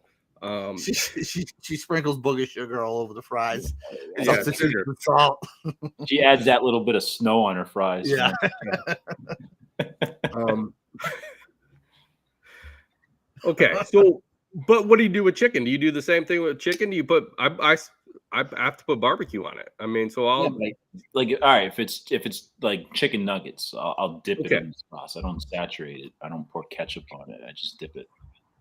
She sprinkles booger sugar all over the fries. Yeah, Substitutes sugar. with salt. She adds that little bit of snow on her fries. Yeah. Okay, so but what do you do with chicken? Do you do the same thing with chicken? Do you put I have to put barbecue on it. I mean, so I'll Yeah, like all right, if it's like chicken nuggets, I'll dip it Okay. in the sauce. I don't saturate it. I don't pour ketchup on it. I just dip it.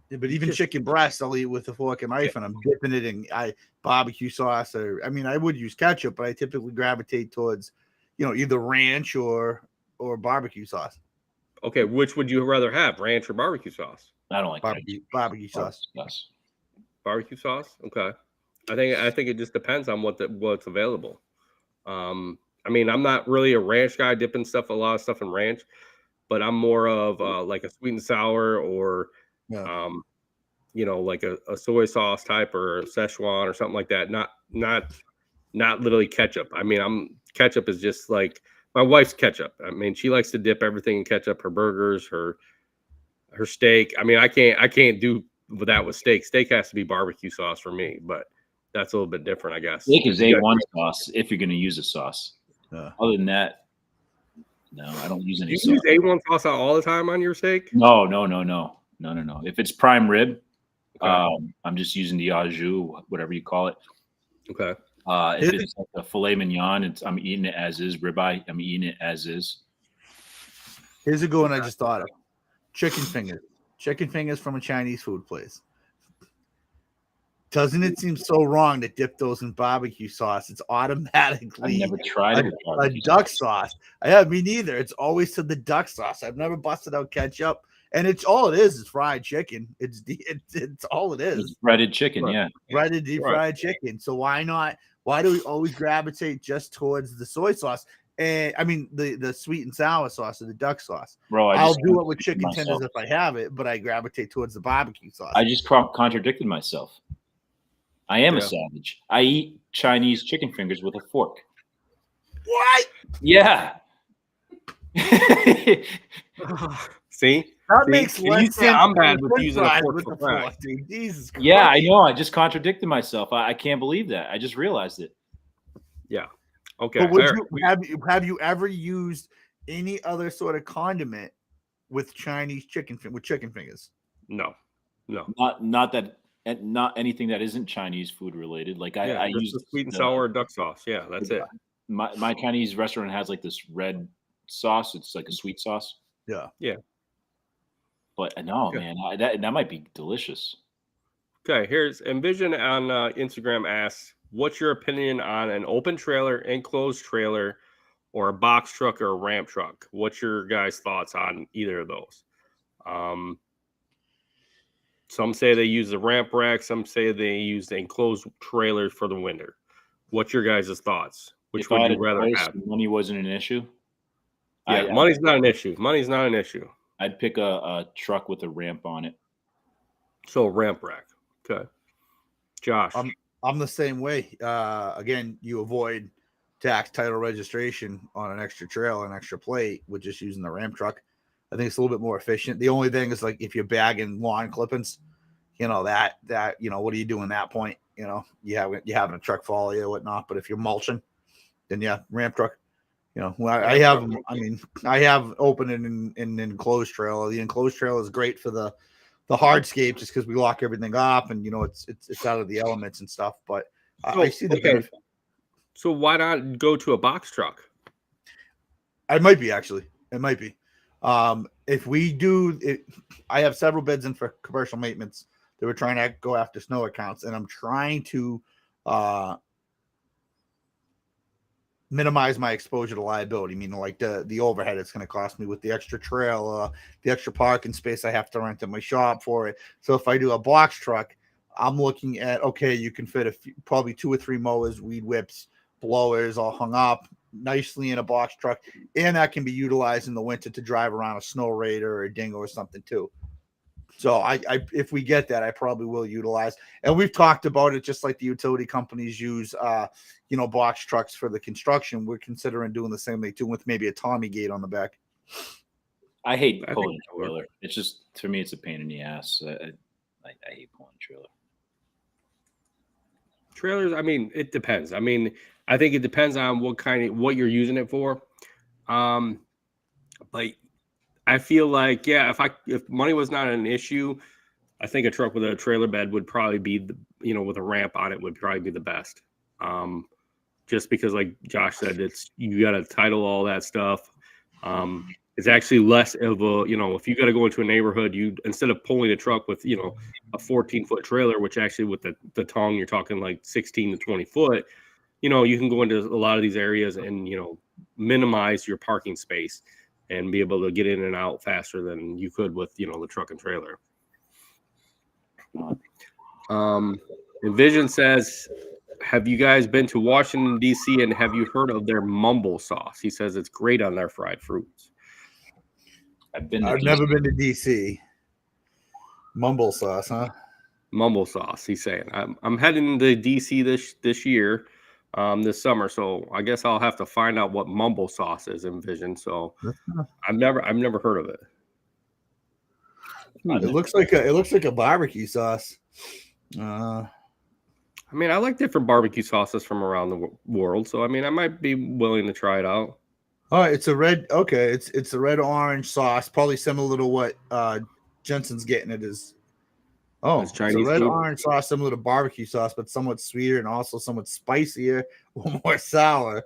Yeah, but even chicken breast, I'll eat with a fork and knife, and I'm dipping it in barbecue sauce. Or I mean, I would use ketchup, but I typically gravitate towards, either ranch or barbecue sauce. okay, which would you rather have, ranch or barbecue sauce? I don't like Barbecue sauce. Yes. Barbecue sauce? Okay. I think it just depends on what's available. I mean, I'm not really a ranch guy, dipping a lot of stuff in ranch, but I'm more of like a sweet and sour or Yeah. like a soy sauce type or a Szechuan or something like that. Not literally ketchup. I mean, ketchup is just like my wife's ketchup. I mean, she likes to dip everything in ketchup, her burgers, her steak. I mean, I can't do that with steak. Steak has to be barbecue sauce for me, but that's a little bit different, I guess. Steak is A1 sauce if you're going to use a sauce. Other than that, no, I don't use any You sauce. use A1 sauce all the time on your steak? No. If it's prime rib, Okay. I'm just using the au jus, whatever you call it. Okay. If it's like a filet mignon, I'm eating it as is. Ribeye, I'm eating it as is. Here's a good one I just thought of: chicken fingers. Chicken fingers from a Chinese food place. Doesn't it seem so wrong to dip those in barbecue sauce? It's automatically I've never tried it with a duck sauce. Me neither. It's always to the duck sauce. I've never busted out ketchup, and it's all it is fried chicken. It's all it is. It's breaded chicken, yeah. Breaded deep fried chicken. So why not? Why do we always gravitate just towards the soy sauce? And I mean the sweet and sour sauce or the duck sauce. Bro, I'll do it with chicken tenders if I have it, but I gravitate towards the barbecue sauce. I just contradicted myself. I am a savage. I eat Chinese chicken fingers with a fork. What? Yeah. See? That makes less sense. I'm bad with using a fork for fries. Dude. Jesus Christ. Yeah, I know. I just contradicted myself. I can't believe that. I just realized it. Yeah. Okay. But have you ever used any other sort of condiment with Chinese chicken fingers? No. Not anything that isn't Chinese food related. Like I use the sweet and sour duck sauce. Yeah, that's it. My Chinese restaurant has like this red sauce. It's like a sweet sauce. Yeah. Yeah. But no, man, that might be delicious. Okay, here's Envision on Instagram asks, what's your opinion on an open trailer, enclosed trailer, or a box truck or a ramp truck? What's your guys' thoughts on either of those? Some say they use the ramp rack. Some say they use the enclosed trailers for the winter. What's your guys' thoughts? Which would you rather have? Money wasn't an issue. Yeah, money's not an issue. Money's not an issue. I'd pick a truck with a ramp on it. So a ramp rack. Okay. Josh. I'm the same way. Again, you avoid tax, title, registration on an extra trailer, an extra plate with just using the ramp truck. I think it's a little bit more efficient. The only thing is like if you're bagging lawn clippings, that what do you do in that point? You having a truck follow you or whatnot. But if you're mulching, then ramp truck. I have open and enclosed trailer. The enclosed trailer is great for the hardscape just because we lock everything up and it's out of the elements and stuff. But I see the benefit. So why not go to a box truck? It might be actually. It might be. If we do it, I have several bids in for commercial maintenance that we're trying to go after snow accounts, and I'm trying to minimize my exposure to liability, meaning like the overhead it's going to cost me with the extra trailer, the extra parking space I have to rent at my shop for it. So if I do a box truck, I'm looking at, okay, you can fit probably 2 or 3 mowers, weed whips, blowers all hung up, nicely in a box truck, and that can be utilized in the winter to drive around a snow raider or a dingo or something too. So I if we get that, I probably will utilize. And we've talked about it, just like the utility companies use, box trucks for the construction. We're considering doing the same thing too, with maybe a Tommy gate on the back. I hate I pulling think a trailer. It's just, to me, it's a pain in the ass. I hate pulling a trailer. Trailers, I mean, it depends. I mean, I think it depends on what you're using it for. But I feel like, yeah, if money was not an issue, I think a truck with a trailer bed would probably be with a ramp on it would probably be the best. Just because, like Josh said, you got to title all that stuff. It's actually less of a, if you got to go into a neighborhood, you, instead of pulling a truck with, a 14-foot trailer, which actually with the tongue, you're talking like 16 to 20 foot, you can go into a lot of these areas and, minimize your parking space and be able to get in and out faster than you could with, the truck and trailer. Envision says, have you guys been to Washington, D.C., and have you heard of their mumble sauce? He says it's great on their fried fruits. I've never been to DC. Mumble sauce, huh? Mumble sauce. He's saying I'm heading to DC this year, this summer. So I guess I'll have to find out what mumble sauce is. Envision. So I've never heard of it. It looks like a barbecue sauce. I mean, I like different barbecue sauces from around the world. So I mean, I might be willing to try it out. Oh, it's a red. Okay, it's a red orange sauce, probably similar to what Jensen's getting. It is. Oh, it's a red orange sauce, similar to barbecue sauce, but somewhat sweeter and also somewhat spicier or more sour.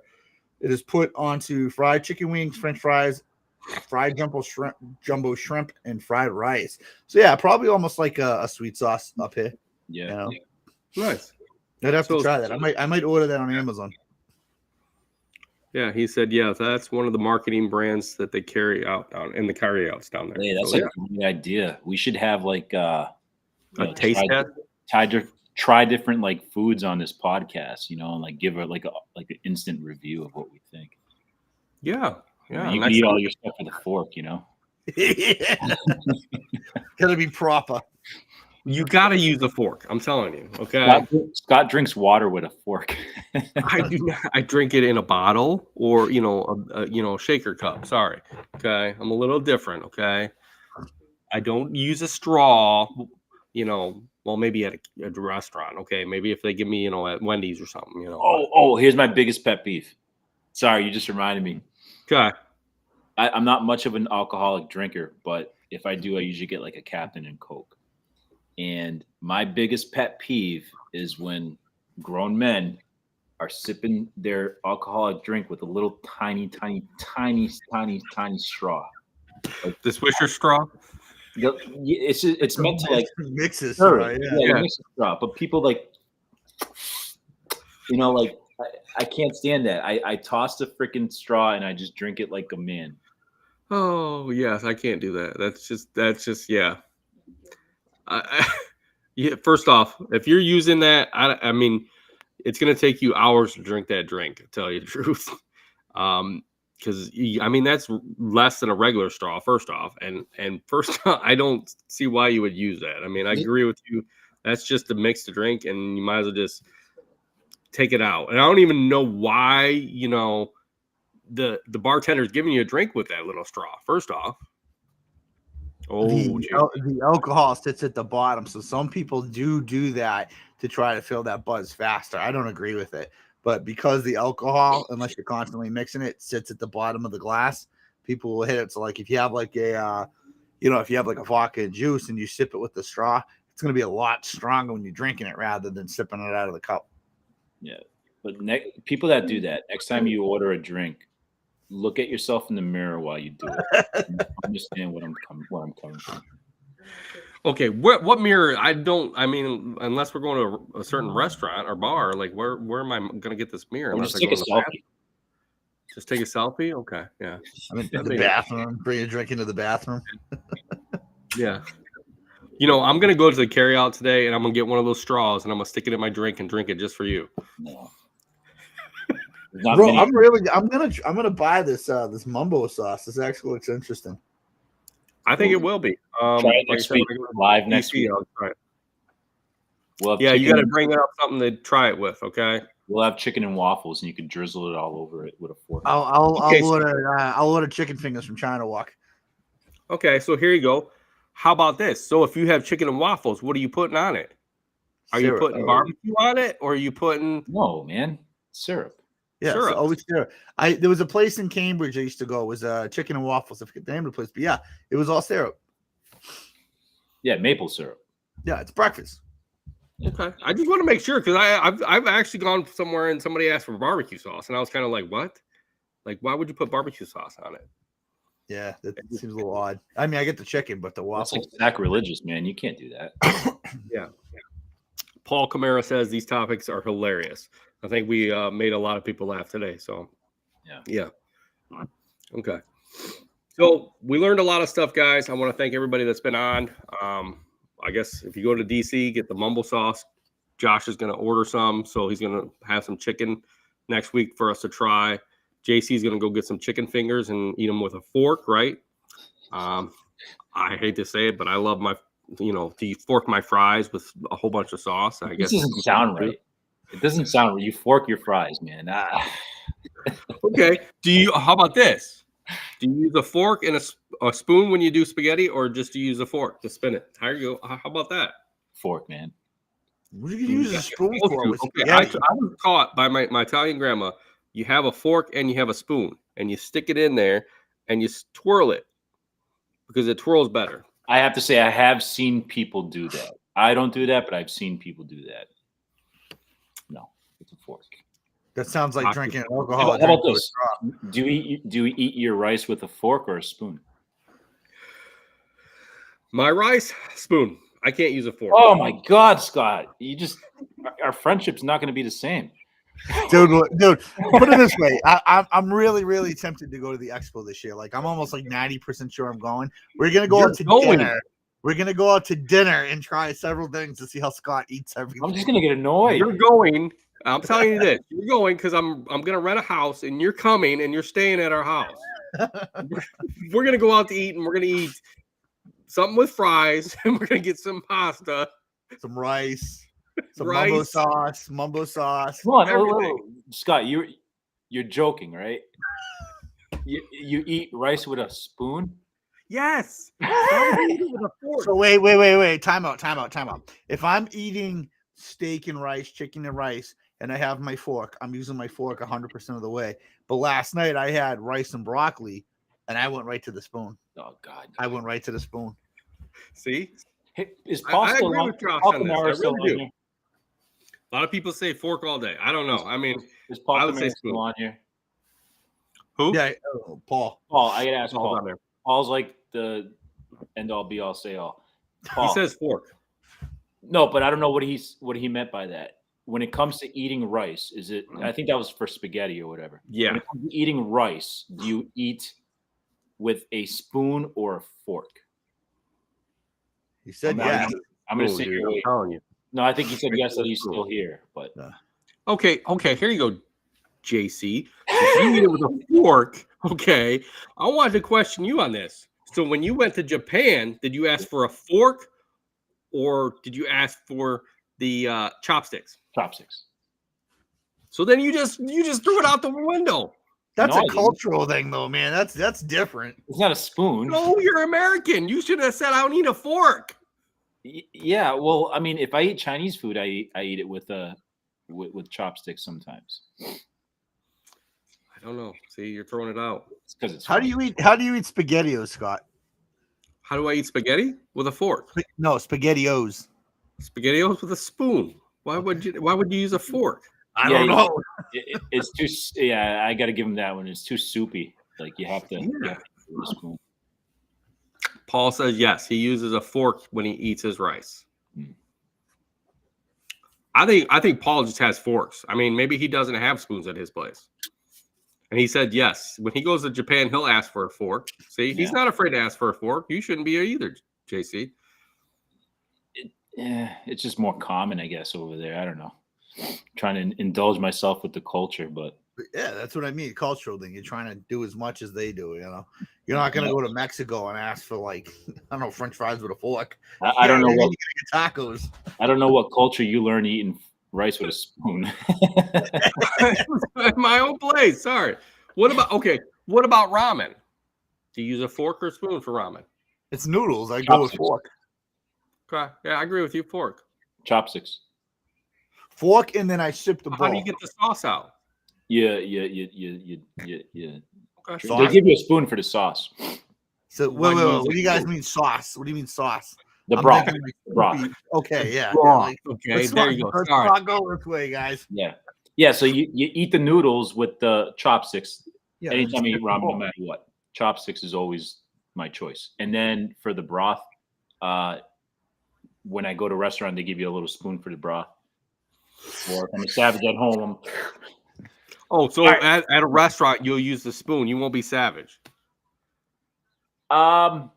It is put onto fried chicken wings, French fries, fried jumbo shrimp, and fried rice. So yeah, probably almost like a sweet sauce up here. Yeah, nice. I'd have to try that. I might order that on Amazon. Yeah, he said, yeah, that's one of the marketing brands that they carry out in the carryouts down there. Hey, that's a great idea. We should have like a taste test. Try different like foods on this podcast, and like give like an instant review of what we think. Yeah. Yeah. You can eat all your stuff with a fork, Gotta be proper. You got to use a fork. I'm telling you. Okay. Scott drinks water with a fork. I do not. I drink it in a bottle or, a shaker cup. Sorry. Okay. I'm a little different. Okay. I don't use a straw, well, maybe at a restaurant. Okay. Maybe if they give me, at Wendy's or something, Oh, here's my biggest pet peeve. Sorry. You just reminded me. Okay. I'm not much of an alcoholic drinker, but if I do, I usually get like a Captain and Coke. And my biggest pet peeve is when grown men are sipping their alcoholic drink with a little tiny straw. Like the Swisher straw? It's meant to like mixes, right? Yeah. Mix a straw. But people like, I can't stand that. I toss the freaking straw and I just drink it like a man. Oh yes, I can't do that. That's just yeah. Yeah. First off, if you're using that, I mean, it's gonna take you hours to drink that drink. To tell you the truth, because I mean that's less than a regular straw. First off, and first off, I don't see why you would use that. I mean, I agree with you. That's just a mix to drink, and you might as well just take it out. And I don't even know why the bartender's giving you a drink with that little straw. First off. The alcohol sits at the bottom, so some people do that to try to fill that buzz faster. I don't agree with it, but because the alcohol, unless you're constantly mixing it, sits at the bottom of the glass, people will hit it. So like if you have like a vodka and juice and you sip it with the straw, it's going to be a lot stronger when you're drinking it rather than sipping it out of the cup. Yeah, but people that do that, next time you order a drink, look at yourself in the mirror while you do it. Understand where I'm coming from. Okay, what mirror? I mean, unless we're going to a certain restaurant or bar, like where am I going to get this mirror? Just take a selfie. Just take a selfie? Okay, yeah. I mean, the bathroom. Bring a drink into the bathroom. Yeah. I'm going to go to the carryout today, and I'm going to get one of those straws, and I'm going to stick it in my drink and drink it just for you. No. Not Bro, many. I'm gonna buy this this mumbo sauce. This actually looks interesting. I think it will be. Try it Like I next said, week. when I go to Live next DC, week. I'll try it. We'll have Yeah, you got to chicken- bring up something to try it with. Okay. We'll have chicken and waffles, and you can drizzle it all over it with a fork. Okay, I'll order chicken fingers from China Walk. Okay, so here you go. How about this? So if you have chicken and waffles, what are you putting on it? Are you Syrup. putting barbecue on it, or are you putting No, man, syrup. Yeah, syrup? so always syrup. There was a place in Cambridge I used to go. It was chicken and waffles. I forget the name of the place, but yeah, it was all syrup. Yeah, maple syrup. Yeah, it's breakfast. Okay, I just want to make sure because I've actually gone somewhere and somebody asked for barbecue sauce, and I was kind of like, what? Like, why would you put barbecue sauce on it? Yeah, that seems a little odd. I mean, I get the chicken, but the That's waffle. like sacrilegious, man. You can't do that. Yeah. Paul Camara says these topics are hilarious. I think we made a lot of people laugh today. So, yeah. Okay. So we learned a lot of stuff, guys. I want to thank everybody that's been on. I guess if you go to DC, get the mumbo sauce. Josh is going to order some, so he's going to have some chicken next week for us to try. JC is going to go get some chicken fingers and eat them with a fork, right? I hate to say it, but I love to fork my fries with a whole bunch of sauce. I guess This doesn't sound right. It doesn't sound right. You fork your fries, man. Okay. How about this? Do you use a fork and a spoon when you do spaghetti, or just do you use a fork to spin it? How you go? How about that? Fork, man. What do you use a spoon for? Okay. I was taught by my Italian grandma. You have a fork and you have a spoon, and you stick it in there and you twirl it because it twirls better. I have to say, I have seen people do that. I don't do that, but I've seen people do that. No, it's a fork. That sounds like drinking alcohol. How about this? Do you eat your rice with a fork or a spoon? My rice, spoon. I can't use a fork. Oh my God, Scott! Our friendship's not going to be the same. Dude, put it this way. I'm really, really tempted to go to the expo this year. Like, I'm almost like 90% sure I'm going. We're gonna go out to dinner. We're gonna go out to dinner and try several things to see how Scott eats everything. I'm just gonna get annoyed. You're going. I'm telling you this. You're going because I'm gonna rent a house, and you're coming, and you're staying at our house. We're gonna go out to eat, and we're gonna eat something with fries, and we're gonna get some pasta, some rice. Some rice. mumbo sauce. Come on, Scott, you're joking, right? You eat rice with a spoon? Yes. So wait. Time out. If I'm eating steak and rice, chicken and rice, and I have my fork, I'm using my fork 100% of the way. But last night I had rice and broccoli, and I went right to the spoon. Oh God! I went right to the spoon. See? Hey, is Paul still on? Paul Camara still on here? A lot of people say fork all day. I don't know. I mean, is Paul Camara still on here? Who? Yeah, Paul. Paul, I gotta ask Paul. Paul. Paul's like the end all be all say all. Paul. He says fork. No, but I don't know what he meant by that. When it comes to eating rice, is it? I think that was for spaghetti or whatever. Yeah. When it comes to eating rice, do you eat with a spoon or a fork? He said yes. I'm gonna say I'm telling you. No, I think he said yes that he's still here. But okay, here you go, JC. If you eat it with a fork, okay. I wanted to question you on this. So when you went to Japan, did you ask for a fork, or did you ask for the chopsticks? Chopsticks. So then you just threw it out the window. That's a cultural thing, though, man. That's different. It's not a spoon. No, you're American. You should have said, "I don't need a fork." Yeah, well, I mean, if I eat Chinese food, I eat it with chopsticks sometimes. I don't know. See, you're throwing it out. It's because it's How do you eat SpaghettiOs, Scott? How do I eat spaghetti? With a fork. No, SpaghettiOs. SpaghettiOs with a spoon. Why would you use a fork? I don't know. It's too. Yeah, I got to give him that one. It's too soupy. Like you have to. You have to use a spoon. Paul says yes. He uses a fork when he eats his rice. I think Paul just has forks. I mean, maybe he doesn't have spoons at his place. And he said yes. When he goes to Japan, he'll ask for a fork. See, he's not afraid to ask for a fork. You shouldn't be either, JC. It's just more common, I guess, over there. I don't know. Trying to indulge myself with the culture, but Yeah, that's what I mean. Cultural thing. You're trying to do as much as they do. You're not gonna go to Mexico and ask for like I don't know French fries with a fork. I don't know what tacos. I don't know what culture you learned eating rice with a spoon. My own place. Sorry. What about ramen? Do you use a fork or spoon for ramen? It's noodles. I go with fork. Okay. Yeah, I agree with you. Fork. Chopsticks. Fork, and then I sip the bowl. How do you get the sauce out? Yeah. Okay. They give you a spoon for the sauce. So wait. What do you guys mean sauce? What do you mean sauce? The I'm broth. thinking like The broth. Okay, yeah. Okay, there you go. Let's Sorry. not go this way, guys. Yeah. So you eat the noodles with the chopsticks. Yeah, Anytime you eat ramen, no matter what, chopsticks is always my choice. And then for the broth, when I go to a restaurant, they give you a little spoon for the broth. Or if I'm a savage at home. So at a restaurant, you'll use the spoon. You won't be savage. I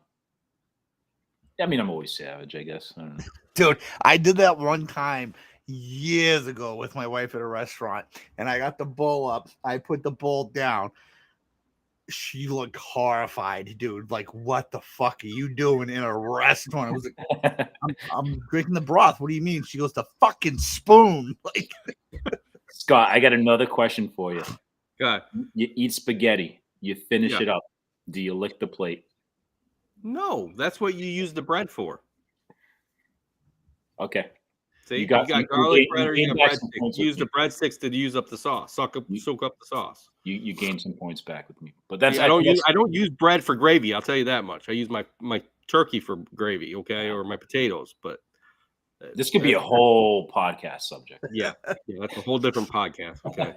mean, I'm always savage, I guess. I don't know. Dude, I did that one time years ago with my wife at a restaurant, and I got the bowl up. I put the bowl down. She looked horrified, dude. Like, what the fuck are you doing in a restaurant? I was like, I'm drinking the broth. What do you mean? She goes, the fucking spoon. Like, Scott, I got another question for you. God. You eat spaghetti. You finish it up. Do you lick the plate? No, that's what you use the bread for. Okay. See, you got garlic bread or you got breadsticks. Use the breadsticks to use up the sauce. Soak up the sauce. You gain some points back with me, but that's I don't use bread for gravy. I'll tell you that much. I use my turkey for gravy, okay, or my potatoes. But this could be a whole podcast subject. Yeah, that's a whole different podcast. Okay.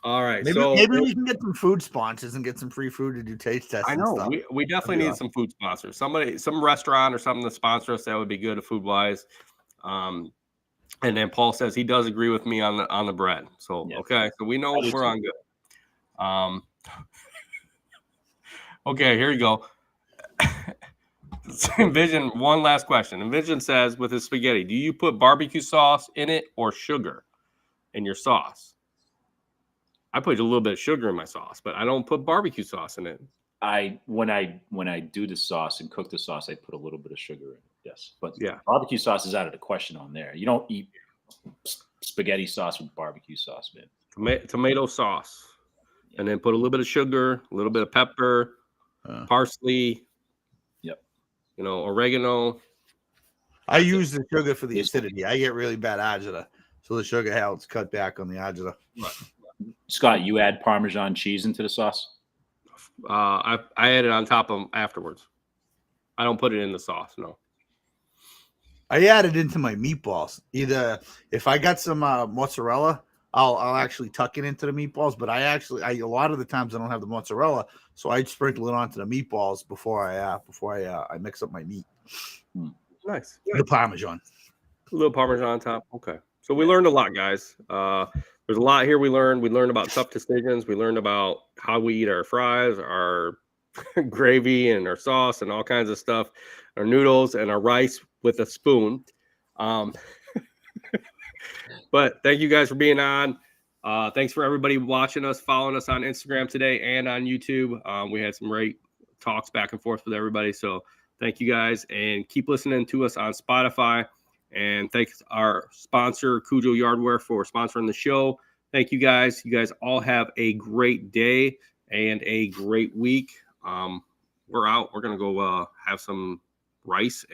All right. Maybe we can get some food sponsors and get some free food to do taste tests. I know we definitely need some food sponsors. Some restaurant or something to sponsor us. That would be good food wise. And then Paul says he does agree with me on the bread. So okay, so we know we're on good. Okay, here you go. Envision, one last question. Envision says, with his spaghetti, do you put barbecue sauce in it or sugar in your sauce? I put a little bit of sugar in my sauce, but I don't put barbecue sauce in it. When I do the sauce and cook the sauce, I put a little bit of sugar in it. Yes, but barbecue sauce is out of the question on there. You don't eat spaghetti sauce with barbecue sauce, man. Tomato sauce, and then put a little bit of sugar, a little bit of pepper, parsley. Yep. Oregano. I use the sugar for the acidity. I get really bad agita, so the sugar helps cut back on the agita. Right. Scott, you add Parmesan cheese into the sauce? I add it on top of them afterwards. I don't put it in the sauce, no. I add it into my meatballs. Either if I got some mozzarella, I'll actually tuck it into the meatballs. But a lot of the times I don't have the mozzarella, so I sprinkle it onto the meatballs before I mix up my meat. Nice. The Parmesan. A little Parmesan on top. Okay. So we learned a lot, guys. There's a lot here we learned. We learned about tough decisions. We learned about how we eat our fries, our gravy, and our sauce, and all kinds of stuff. Our noodles and our rice with a spoon. But thank you guys for being on. Thanks for everybody watching us, following us on Instagram today and on YouTube. We had some great talks back and forth with everybody. So thank you guys, and keep listening to us on Spotify. And thanks our sponsor, Cujo Yardware, for sponsoring the show. Thank you guys. You guys all have a great day and a great week. We're out. We're going to go have some rice